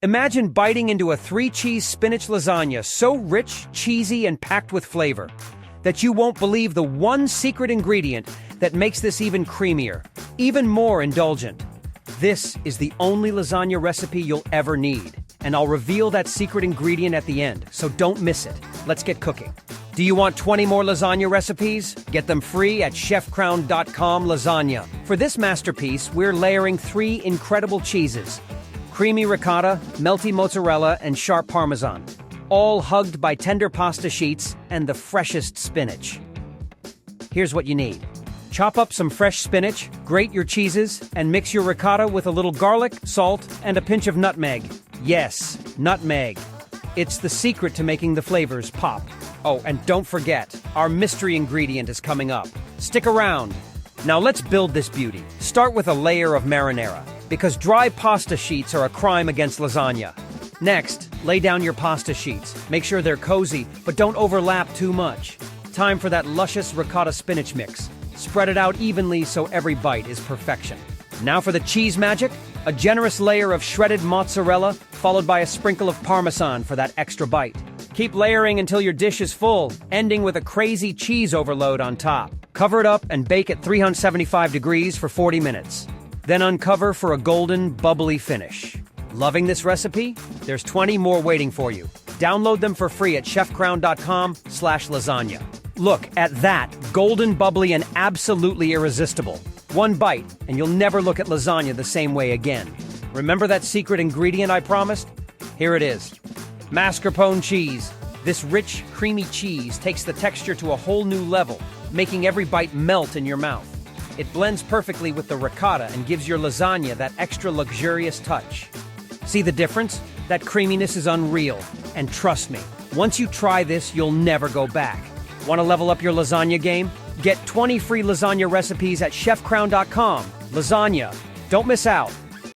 Imagine biting into a three-cheese spinach lasagna so rich, cheesy, and packed with flavor that you won't believe the one secret ingredient that makes this even creamier, even more indulgent. This is the only lasagna recipe you'll ever need, and I'll reveal that secret ingredient at the end, so don't miss it. Let's get cooking. Do you want 20 more lasagna recipes? Get them free at chefcrown.com lasagna. For this masterpiece, we're layering 3 incredible cheeses: creamy ricotta, melty mozzarella, and sharp Parmesan, all hugged by tender pasta sheets and the freshest spinach. Here's what you need. Chop up some fresh spinach, grate your cheeses, and mix your ricotta with a little garlic, salt, and a pinch of nutmeg. Yes, nutmeg. It's the secret to making the flavors pop. Oh, and don't forget, our mystery ingredient is coming up. Stick around. Now let's build this beauty. Start with a layer of marinara, because dry pasta sheets are a crime against lasagna. Next, lay down your pasta sheets. Make sure they're cozy, but don't overlap too much. Time for that luscious ricotta spinach mix. Spread it out evenly so every bite is perfection. Now for the cheese magic, a generous layer of shredded mozzarella, followed by a sprinkle of Parmesan for that extra bite. Keep layering until your dish is full, ending with a crazy cheese overload on top. Cover it up and bake at 375 degrees for 40 minutes. Then uncover for a golden, bubbly finish. Loving this recipe? There's 20 more waiting for you. Download them for free at chefcrown.com/lasagna. Look at that, golden, bubbly, and absolutely irresistible. One bite, and you'll never look at lasagna the same way again. Remember that secret ingredient I promised? Here it is. Mascarpone cheese. This rich, creamy cheese takes the texture to a whole new level, making every bite melt in your mouth. It blends perfectly with the ricotta and gives your lasagna that extra luxurious touch. See the difference? That creaminess is unreal. And trust me, once you try this, you'll never go back. Want to level up your lasagna game? Get 20 free lasagna recipes at chefcrown.com. Lasagna. Don't miss out.